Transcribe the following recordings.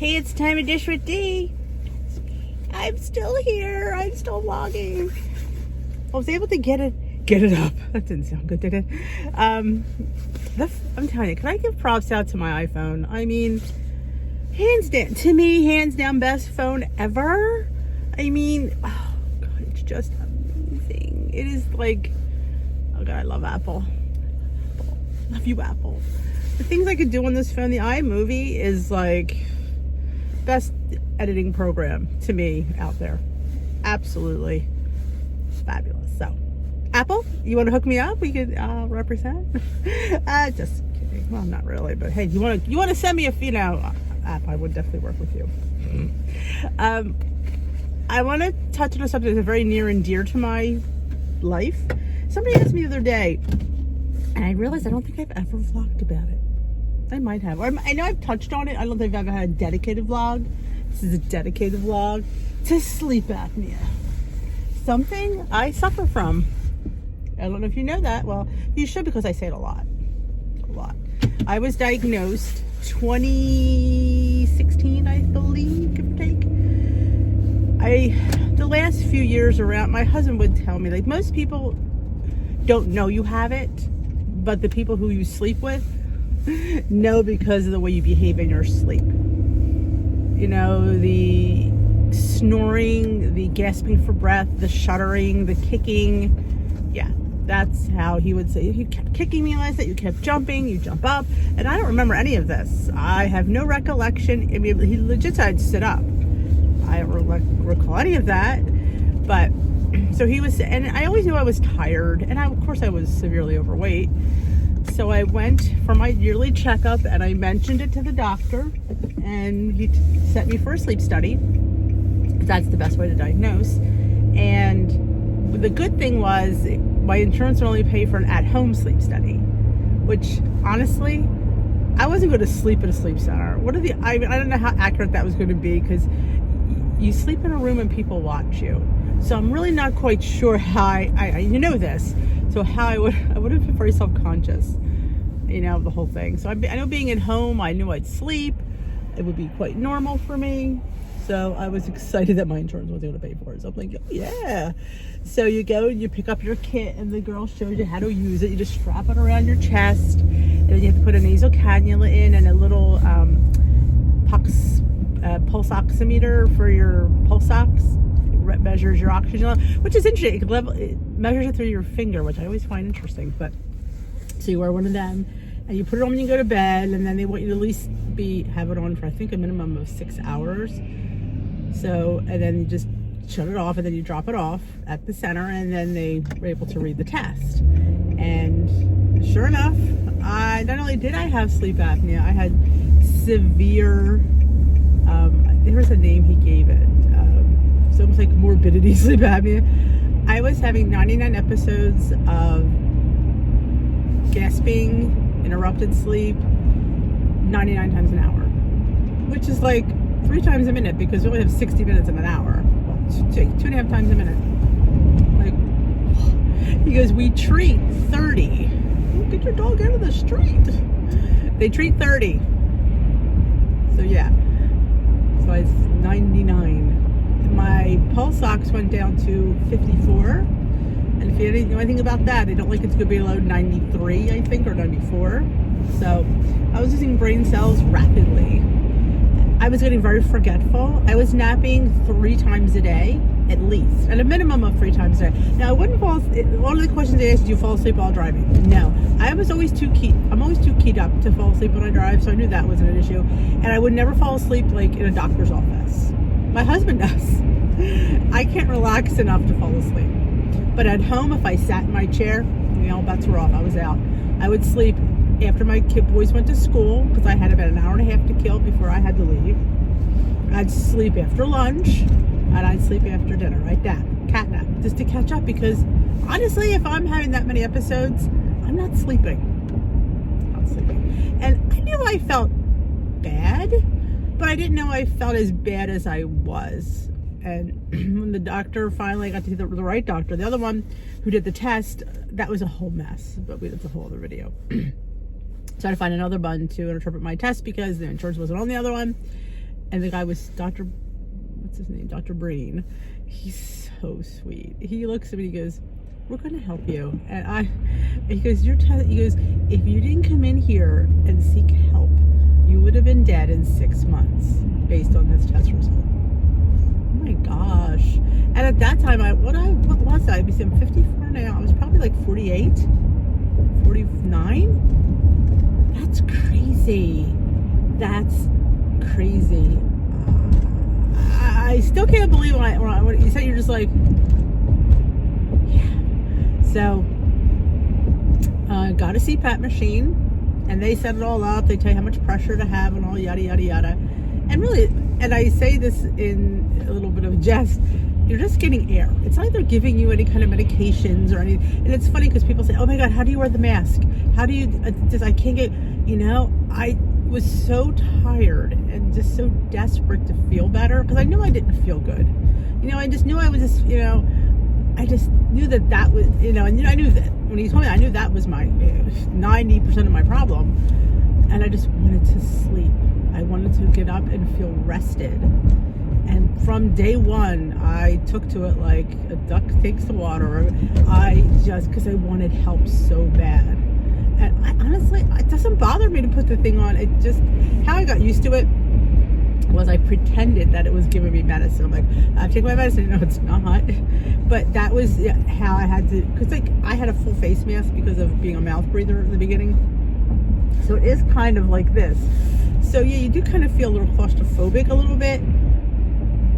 Hey, it's time to dish with D. I'm still here. I'm still vlogging. I was able to get it up. That didn't sound good, did it? I'm telling you, can I give props out to my iPhone? I mean, hands down, best phone ever. I mean, oh God, it's just amazing. It is like, oh God, I love Apple. Love you, Apple. The things I could do on this phone, the iMovie is like best editing program to me out there. Absolutely fabulous. So, Apple, you want to hook me up? We could represent. Just kidding. Well, not really, but hey, you want to send me a app? I would definitely work with you. I want to touch on something that's very near and dear to my life. Somebody asked me the other day, and I realized I don't think I've ever vlogged about it. I might have. Or I know I've touched on it. I don't think I've ever had a dedicated vlog. This is a dedicated vlog to sleep apnea. Something I suffer from. I don't know if you know that. Well, you should, because I say it a lot. A lot. I was diagnosed 2016, I believe, give or take. The last few years around, my husband would tell me, like, most people don't know you have it, but the people who you sleep with know because of the way you behave in your sleep. You know, the snoring, the gasping for breath, the shuddering, the kicking. Yeah, that's how he would say. He kept kicking me last night. You kept jumping. You jump up. And I don't remember any of this. I have no recollection. I mean, he legit said sit up. I don't recall any of that. But, so he was, and I always knew I was tired. And of course I was severely overweight. So I went for my yearly checkup and I mentioned it to the doctor, and he sent me for a sleep study. That's the best way to diagnose. And the good thing was my insurance would only pay for an at-home sleep study, which honestly, I wasn't going to sleep at a sleep center. I don't know how accurate that was going to be, because you sleep in a room and people watch you. So I'm really not quite sure how you know this. So how I would have been very self-conscious, you know, the whole thing. So I know being at home, I knew I'd sleep. It would be quite normal for me. So I was excited that my insurance was able to pay for it. So I'm like, oh, yeah. So you go and you pick up your kit, and the girl shows you how to use it. You just strap it around your chest, and then you have to put a nasal cannula in and a little pulse oximeter for your pulse ox. Measures your oxygen level, which is interesting. It measures it through your finger, which I always find interesting. But so you wear one of them, and you put it on when you go to bed, and then they want you to at least have it on for, I think, a minimum of 6 hours. So, and then you just shut it off, and then you drop it off at the center, and then they were able to read the test. And sure enough, not only did I have sleep apnea, I had severe. There was a name he gave it. It's almost like morbidity sleep apnea. I was having 99 episodes of gasping, interrupted sleep, 99 times an hour, which is like 3 times a minute, because we only have 60 minutes in an hour. Well, 2.5 times a minute. Like, he goes, we treat 30. Get your dog out of the street. They treat 30. So yeah. So it's 99. My pulse ox went down to 54, and if you didn't know anything about that, they don't like it to go below 93, I think, or 94. So I was losing brain cells rapidly. I was getting very forgetful. I was napping 3 times a day, at least, at a minimum of 3 times a day. Now, I wouldn't fall. One of the questions they asked, do you fall asleep while driving? No, I was always too keyed. I'm always too keyed up to fall asleep when I drive, so I knew that wasn't an issue. And I would never fall asleep like in a doctor's office. My husband does. I can't relax enough to fall asleep. But at home, if I sat in my chair, you know, bets were off. I was out. I would sleep after my boys went to school, because I had about an hour and a half to kill before I had to leave. I'd sleep after lunch, and I'd sleep after dinner. Right, cat nap, just to catch up. Because honestly, if I'm having that many episodes, I'm not sleeping. And I knew I felt bad, but I didn't know I felt as bad as I was. And when the doctor finally got to see the right doctor, the other one who did the test, that was a whole mess. But that's a whole other video. So I had to find another button to interpret my test, because the insurance wasn't on the other one. And the guy was what's his name? Dr. Breen. He's so sweet. He looks at me, he goes, we're going to help you. And he goes, he goes, if you didn't come in here and seek help, you would have been dead in 6 months based on this test result. Oh my gosh. And at that time, what was I? I'm 54 now. I was probably like 48, 49. That's crazy. That's crazy. I still can't believe when you said, you're just like, yeah. So, got a CPAP machine, and they set it all up. They tell you how much pressure to have and all yada, yada, yada. And really, and I say this in a little bit of a jest, you're just getting air. It's not like they're giving you any kind of medications or anything. And it's funny because people say, oh my God, how do you wear the mask? How do you, I can't get, I was so tired and just so desperate to feel better because I knew I didn't feel good. I just knew I was just, I just knew that was, and I knew that when he told me, I knew that was my 90% of my problem. And I just wanted to sleep. I wanted to get up and feel rested. And from day one, I took to it like a duck takes to water. Because I wanted help so bad. And honestly, it doesn't bother me to put the thing on. It just, how I got used to it was I pretended that it was giving me medicine. I'm like, I'm taking my medicine. No, it's not. But that was how I had to, because I had a full face mask because of being a mouth breather in the beginning. So it is kind of like this. So yeah, you do kind of feel a little claustrophobic a little bit.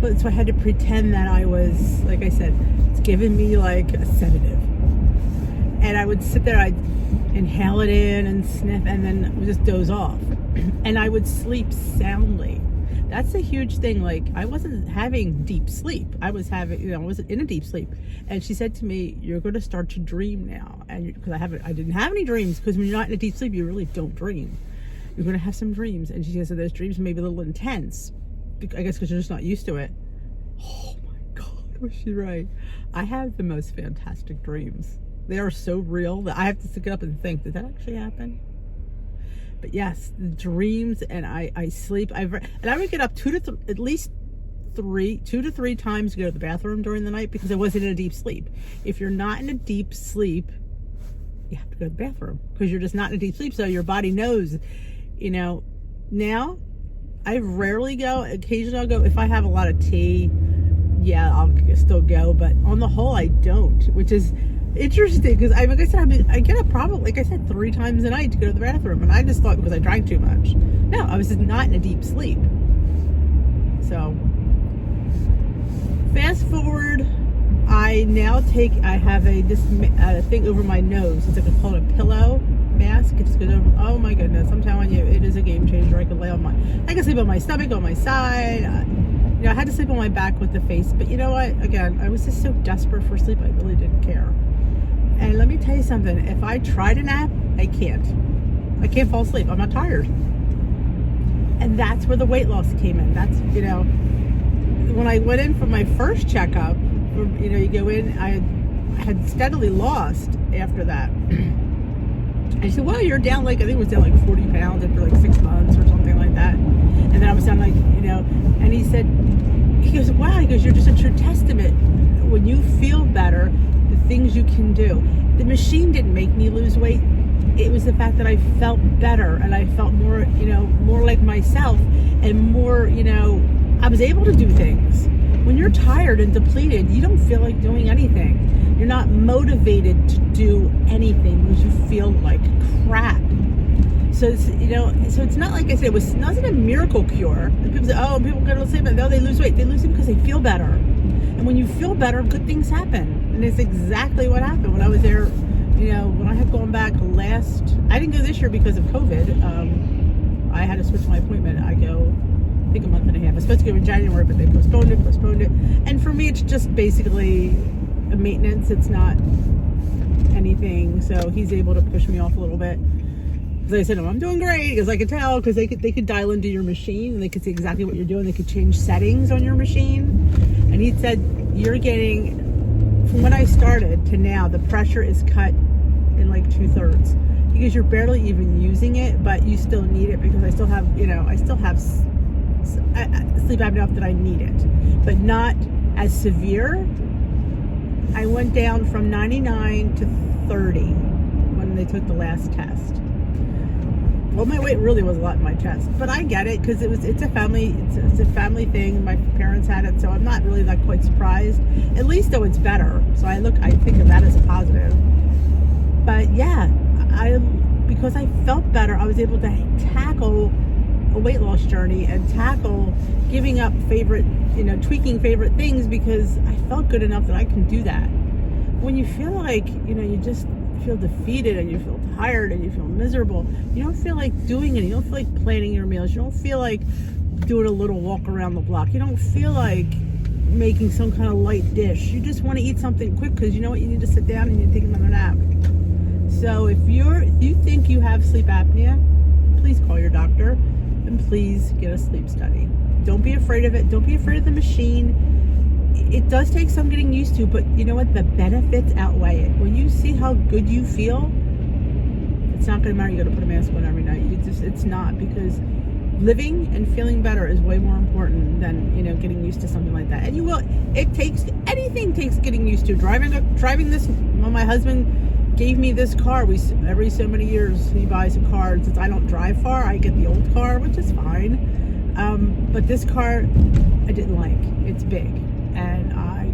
But so I had to pretend that I was, like I said, it's giving me like a sedative. And I would sit there, I'd inhale it in and sniff and then just doze off. And I would sleep soundly. That's a huge thing. Like, I wasn't having deep sleep. I was having, I was in a deep sleep. And she said to me, you're going to start to dream now. And because I didn't have any dreams, because when you're not in a deep sleep, you really don't dream. You're going to have some dreams. And she said, so those dreams may be a little intense. I guess because you're just not used to it. Oh my God, was she right? I have the most fantastic dreams. They are so real that I have to sit up and think, did that actually happen? But yes, the dreams, and I sleep. And I would get up two to three times to go to the bathroom during the night because I wasn't in a deep sleep. If you're not in a deep sleep, you have to go to the bathroom because you're just not in a deep sleep. So your body knows, now I rarely go. Occasionally I'll go if I have a lot of tea. Yeah, I'll still go. But on the whole, I don't, which is interesting because like I said, I get up probably, like I said, 3 times a night to go to the bathroom, and I just thought because I drank too much. No, I was just not in a deep sleep. So fast forward, I have this thing over my nose. It's like called a pillow mask. It's good over. Oh my goodness, I'm telling you, it is a game changer. I can sleep on my stomach, on my side. I had to sleep on my back with the face, but you know what? Again, I was just so desperate for sleep, I really didn't care. And let me tell you something, if I try to nap, I can't fall asleep. I'm not tired. And that's where the weight loss came in. That's, when I went in for my first checkup, you go in, I had steadily lost after that. And he said, well, you're down I think it was down 40 pounds after 6 months or something like that. And then I was down and he goes, wow, you're just a true testament. When you feel better, the things you can do. The machine didn't make me lose weight. It was the fact that I felt better and I felt more, more like myself and more, I was able to do things. When you're tired and depleted, you don't feel like doing anything. You're not motivated to do anything because you feel like crap. So it's, so it's not like I said, it wasn't a miracle cure. People say, oh, people go to sleep, but no, they lose weight. They lose it because they feel better. And when you feel better, good things happen. And it's exactly what happened when I was there. When I had gone back I didn't go this year because of COVID. I had to switch my appointment. I go, I think a month and a half. I was supposed to go in January, but they postponed it. And for me, it's just basically a maintenance. It's not anything. So he's able to push me off a little bit. Because I said, I'm doing great, because I could tell, because they could dial into your machine, and they could see exactly what you're doing. They could change settings on your machine. And he said, you're getting, from when I started to now, the pressure is cut in 2/3. Because you're barely even using it, but you still need it, because I still have sleep apnea enough that I need it, but not as severe. I went down from 99 to 30 when they took the last test. Well, my weight really was a lot in my chest, but I get it because it's a family thing. My parents had it, so I'm not really that quite surprised. At least though it's better, so I think of that as a positive. But yeah, because I felt better, I was able to tackle a weight loss journey and tackle giving up tweaking favorite things because I felt good enough that I can do that. When you feel like, you just feel defeated and you feel tired and you feel miserable, you don't feel like doing it. You don't feel like planning your meals. You don't feel like doing a little walk around the block. You don't feel like making some kind of light dish. You just want to eat something quick because you know what, you need to sit down and you take another nap. So if you think you have sleep apnea, please call your doctor and please get a sleep study. Don't be afraid of it. Don't be afraid of the machine. It does take some getting used to, but you know what? The benefits outweigh it. When you see how good you feel, it's not going to matter. You got to put a mask on every night. It's not, because living and feeling better is way more important than getting used to something like that. And anything takes getting used to. Driving this. Well, my husband gave me this car. Every so many years he buys a car. And since I don't drive far, I get the old car, which is fine. But this car I didn't like. It's big, and I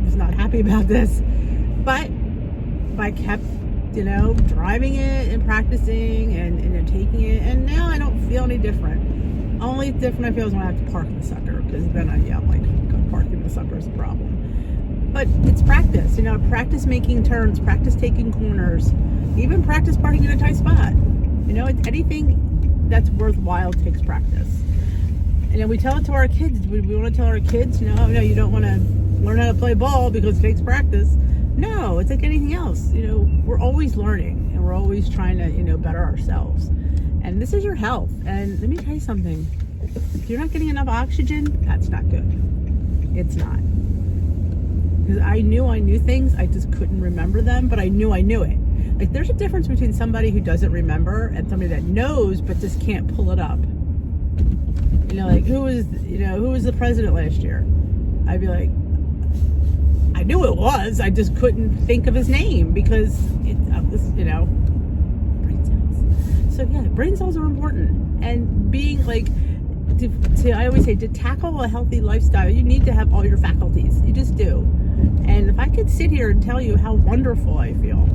was not happy about this. But I kept, driving it and practicing and taking it, and now I don't feel any different. Only different I feel is when I have to park the sucker, because then I'm like, parking the sucker is a problem. But it's practice, practice making turns, practice taking corners, even practice parking in a tight spot. Anything that's worthwhile takes practice. And we tell it to our kids. We want to tell our kids, no, you don't want to learn how to play ball because it takes practice. No, it's like anything else. We're always learning and we're always trying to, better ourselves. And this is your health. And let me tell you something. If you're not getting enough oxygen, that's not good. It's not. Because I knew things, I just couldn't remember them, but I knew it. Like, there's a difference between somebody who doesn't remember and somebody that knows but just can't pull it up. Like, who was the president last year? I'd be like, I knew it was, I just couldn't think of his name because brain cells. So yeah, brain cells are important. And being like, I always say, to tackle a healthy lifestyle, you need to have all your faculties. You just do. And if I could sit here and tell you how wonderful I feel,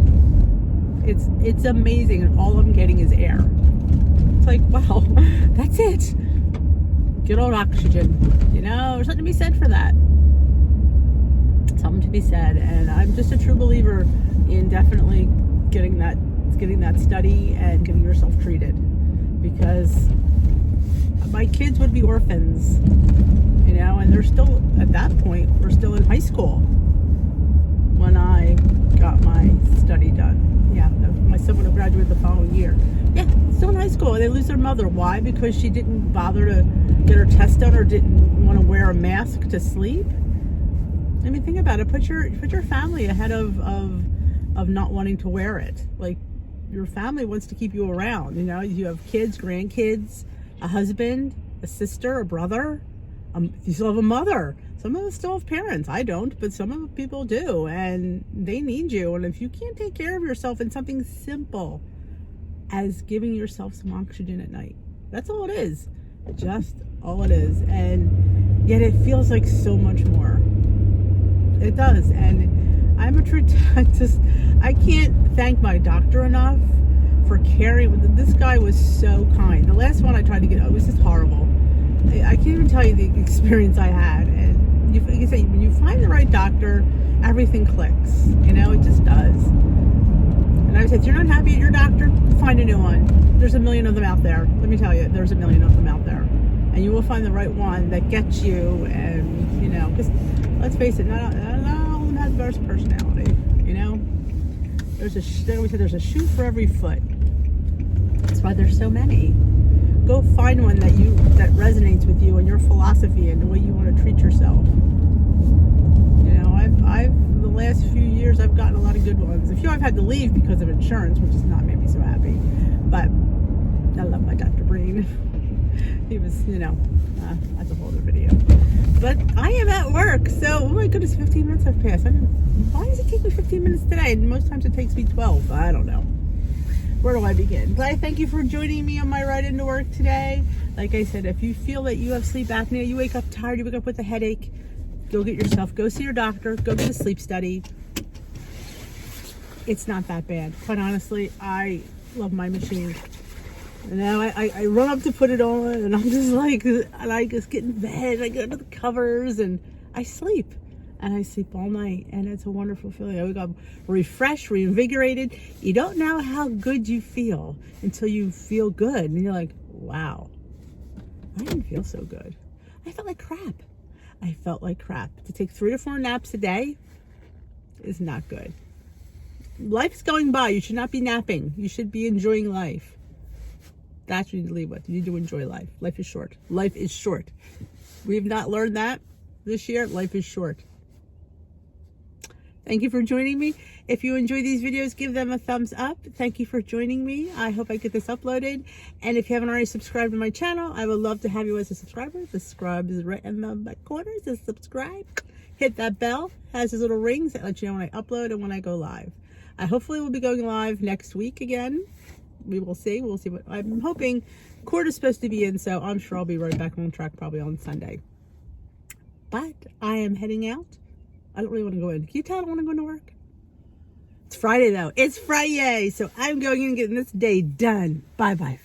it's amazing, and all I'm getting is air. It's like, wow, that's it. Good old oxygen. There's something to be said for that. Something to be said. And I'm just a true believer in definitely getting that study and getting yourself treated, because my kids would be orphans, and they're still, at that point, we're still in high school when I got my study done. Yeah, my son would have graduated the following year. Yeah, still in high school. And they lose their mother. Why? Because she didn't bother to get her test done or didn't want to wear a mask to sleep. I mean, think about it. Put your family ahead of not wanting to wear it. Like, your family wants to keep you around. You have kids, grandkids, a husband, a sister, a brother. You still have a mother. Some of us still have parents. I don't, but some of the people do, and they need you. And if you can't take care of yourself in something simple as giving yourself some oxygen at night, that's all it is. Just all it is. And yet it feels like so much more. It does. And I'm a true I can't thank my doctor enough for caring. This guy was so kind. The last one I tried to get, it was just horrible. I can't even tell you the experience I had. And like you say, when you find the right doctor, everything clicks. It just does. And I said, if you're not happy at your doctor, find a new one. There's a million of them out there. Let me tell you, there's a million of them out there. And you will find the right one that gets you. And, because let's face it, not all of them have the best personality. There's a shoe for every foot. That's why there's so many. Go find one that resonates with you and your philosophy and the way you want to treat yourself. I've the last few years I've gotten a lot of good ones. A few I've had to leave because of insurance, which has not made me so happy. But I love my Dr. Breen. He was, that's a whole other video. But I am at work, so, oh my goodness, 15 minutes have passed. Why does it take me 15 minutes today? And most times it takes me 12. I don't know. Where do I begin? But I thank you for joining me on my ride into work today. Like I said, if you feel that you have sleep apnea, you wake up tired, you wake up with a headache, go see your doctor, go get a sleep study. It's not that bad. Quite honestly, I love my machine. And now I run up to put it on, and I'm just like, and I just get in bed, I get under the covers, and I sleep. And I sleep all night, and it's a wonderful feeling. I wake up refreshed, reinvigorated. You don't know how good you feel until you feel good, and you're like, wow, I didn't feel so good. I felt like crap. To take 3 to 4 naps a day is not good. Life's going by. You should not be napping. You should be enjoying life. That's what you need to leave with. You need to enjoy life. Life is short. Life is short. We've not learned that this year. Life is short. Thank you for joining me. If you enjoy these videos, give them a thumbs up. Thank you for joining me. I hope I get this uploaded. And if you haven't already subscribed to my channel, I would love to have you as a subscriber. The subscribe is right in the back corner. It says subscribe. Hit that bell. It has these little rings that let you know when I upload and when I go live. I hopefully will be going live next week again. We will see. We'll see what I'm hoping. Court is supposed to be in, so I'm sure I'll be right back on track probably on Sunday. But I am heading out. I don't really want to go in. Can you tell I don't want to go into work? It's Friday though. It's Friday, so I'm going in and getting this day done. Bye bye.